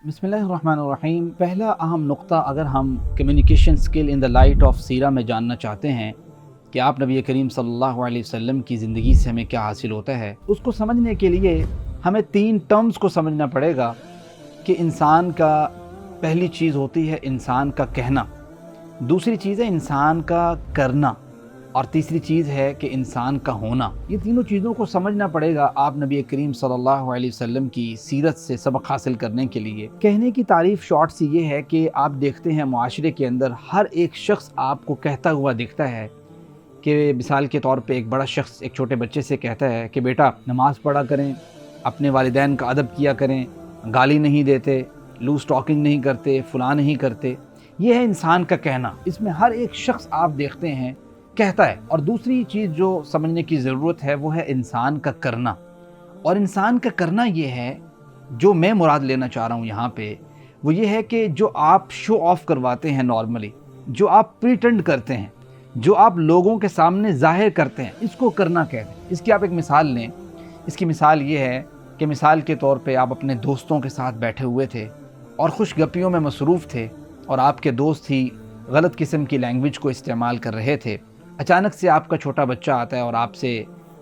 बिस्मिल्लाहिर्रहमानिर्रहीम। पहला अहम नुक्ता अगर हम communication skill in the light of सीरा में जानना चाहते हैं कि आप नबी करीम सल्लल्लाहु अलैहि वसल्लम की ज़िंदगी से हमें क्या हासिल होता है, उसको समझने के लिए हमें 3 टर्म्स को समझना पड़ेगा कि इंसान का पहली चीज़ होती है इंसान का कहना, दूसरी चीज़ है इंसान का करना और तीसरी चीज़ है कि इंसान का होना। ये तीनों चीज़ों को समझना पड़ेगा आप नबी करीम सल्लल्लाहु अलैहि वसल्लम की सीरत से सबक हासिल करने के लिए। कहने की तारीफ़ शॉर्ट सी ये है कि आप देखते हैं मुआशरे के अंदर हर एक शख्स आपको कहता हुआ दिखता है कि मिसाल के तौर पे एक बड़ा शख्स एक छोटे बच्चे से कहता है कि बेटा नमाज़ पढ़ा करें, अपने वालिदैन का अदब किया करें, गाली नहीं देते, लूज़ टॉकिंग नहीं करते, फलां नहीं करते। ये है इंसान का कहना। इसमें हर एक शख्स आप देखते हैं कहता है। और दूसरी चीज़ जो समझने की ज़रूरत है वो है इंसान का करना। और इंसान का करना ये है, जो मैं मुराद लेना चाह रहा हूँ यहाँ पे, वो ये है कि जो आप शो ऑफ करवाते हैं नॉर्मली, जो आप प्रिटेंड करते हैं, जो आप लोगों के सामने ज़ाहिर करते हैं, इसको करना कहते हैं। इसकी आप एक मिसाल लें। इसकी मिसाल ये है कि मिसाल के तौर पे आप अपने दोस्तों के साथ बैठे हुए थे और खुशगपियों में मसरूफ़ थे और आपके दोस्त ही गलत किस्म की लैंग्वेज को इस्तेमाल कर रहे थे। अचानक से आपका छोटा बच्चा आता है और आपसे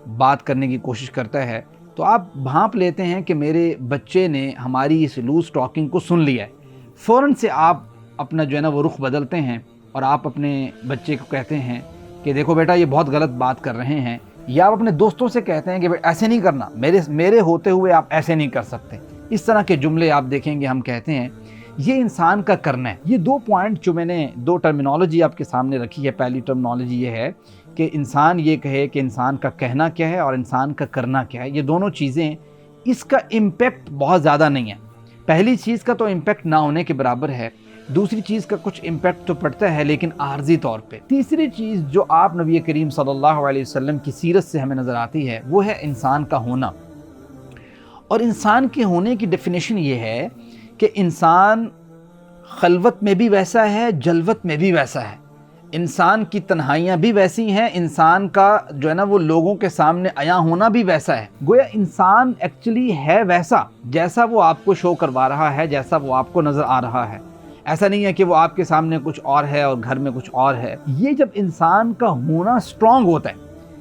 बात करने की कोशिश करता है, तो आप भांप लेते हैं कि मेरे बच्चे ने हमारी इस लूज़ टॉकिंग को सुन लिया है। फ़ौरन से आप अपना जो है ना वो रुख बदलते हैं और आप अपने बच्चे को कहते हैं कि देखो बेटा ये बहुत गलत बात कर रहे हैं, या आप अपने दोस्तों से कहते हैं कि भाई ऐसे नहीं करना, मेरे होते हुए आप ऐसे नहीं कर सकते। इस तरह के जुमले आप देखेंगे हम कहते हैं। ये इंसान का करना है। ये 2 पॉइंट जो मैंने 2 टर्मिनोलॉजी आपके सामने रखी है। पहली टर्मिनोलॉजी ये है कि इंसान ये कहे कि इंसान का कहना क्या है और इंसान का करना क्या है। ये दोनों चीज़ें, इसका इम्पेक्ट बहुत ज़्यादा नहीं है। पहली चीज़ का तो इम्पेक्ट ना होने के बराबर है, दूसरी चीज़ का कुछ इम्पेक्ट तो पड़ता है लेकिन आर्जी तौर पे। तीसरी चीज़ जो आप नबी करीम सल्लल्लाहु अलैहि वसल्लम की सीरत से हमें नज़र आती है वो है इंसान का होना। और इंसान के होने की डेफिनेशन ये है कि इंसान खलवत में भी वैसा है, जलवत में भी वैसा है। इंसान की तन्हाइयाँ भी वैसी हैं, इंसान का जो है ना वो लोगों के सामने आया होना भी वैसा है। गोया इंसान एक्चुअली है वैसा जैसा वो आपको शो करवा रहा है, जैसा वो आपको नज़र आ रहा है। ऐसा नहीं है कि वो आपके सामने कुछ और है और घर में कुछ और है। ये जब इंसान का होना स्ट्रॉन्ग होता है,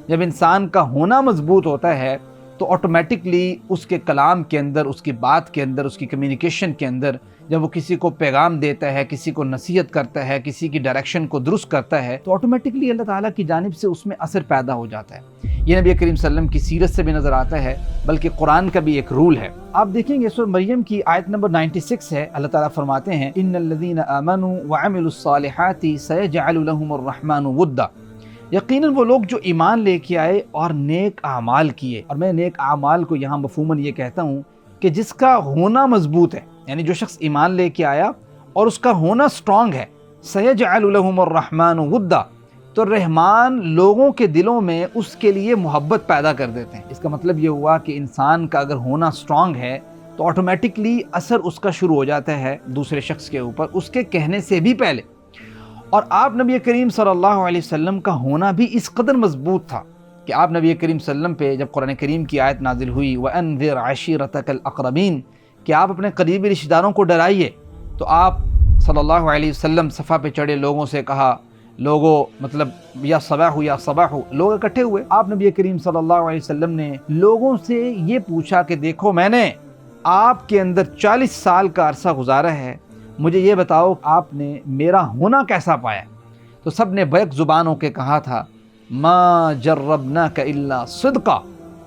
जब इंसान का होना मजबूत होता है, तो ऑटोमेटिकली उसके कलाम के अंदर, उसकी बात के अंदर, उसकी कम्युनिकेशन के अंदर, जब वो किसी को पैगाम देता है, किसी को नसीहत करता है, किसी की डायरेक्शन को दुरुस्त करता है, तो ऑटोमेटिकली अल्लाह ताला की जानिब से उसमें असर पैदा हो जाता है। ये नबी करीम सल्लल्लाहु अलैहि वसल्लम की सीरत से भी नज़र आता है, बल्कि कुरान का भी एक रूल है। आप देखेंगे सूरह मरियम की आयत नंबर 96 है। अल्लाह ताला फरमाते हैं, इन्नल्लज़ीना आमनू व अमिलुस्सालिहाति सयजअलु लहुमुर रहमानु वुद्दा। यकीनन वो लोग जो ईमान लेके आए और नेक आमाल किए। और मैं नेक आमाल को यहाँ मफहूमन ये कहता हूँ कि जिसका होना मजबूत है, यानी जो शख्स ईमान लेके आया और उसका होना स्ट्रॉन्ग है, सयजअलु लहुमुर रहमानु वुद्दा, तो रहमान लोगों के दिलों में उसके लिए मोहब्बत पैदा कर देते हैं। इसका मतलब ये हुआ कि इंसान का अगर होना स्ट्रॉन्ग है तो ऑटोमेटिकली असर उसका शुरू हो जाता है दूसरे शख्स के ऊपर, उसके कहने से भी पहले। और आप नबी करीम सल्लल्लाहु अलैहि वसल्लम का होना भी इस कदर मजबूत था कि आप नबी करीम सल्लल्लाहु अलैहि वसल्लम पे जब कुरान करीम की आयत नाजिल हुई, व अनज़िर अशीरतकल अक़रबीन, कि आप अपने करीबी रिश्तेदारों को डराइए, तो आप सल्लल्लाहु अलैहि वसल्लम सफ़ा पे चढ़े, लोगों से कहा, लोगों मतलब या सबाहु, लोग इकट्ठे हुए। आप नबी करीम सल्लल्लाहु अलैहि वसल्लम ने लोगों से ये पूछा कि देखो मैंने आपके अंदर 40 साल का अरसा गुजारा है, मुझे ये बताओ आपने मेरा होना कैसा पाया। तो सब ने बैक ज़ुबान होकर कहा था, मा जर्रबनाका इल्ला सिद्का,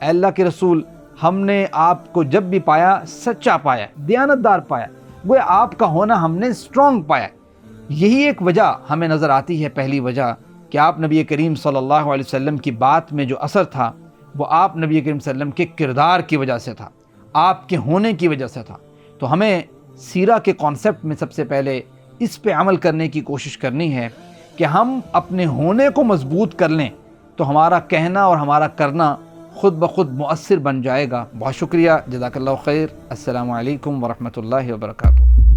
अल्लाह के रसूल हमने आपको जब भी पाया सच्चा पाया, दयानतदार पाया, वो आपका होना हमने स्ट्रॉन्ग पाया। यही एक वजह हमें नज़र आती है, पहली वजह कि आप नबी करीम सल्लल्लाहु अलैहि वसल्लम की बात में जो असर था वो आप नबी करीम सल्लल्लाहु अलैहि वसल्लम के किरदार की वजह से था, आपके होने की वजह से था। तो हमें सीरा के कॉन्सेप्ट में सबसे पहले इस पे अमल करने की कोशिश करनी है कि हम अपने होने को मजबूत कर लें, तो हमारा कहना और हमारा करना खुद ब खुद मुअस्सिर बन जाएगा। बहुत शुक्रिया, जज़ाकल्लाहु खैर। अस्सलामु अलैकुम व रहमतुल्लाहि व बरकातुहू।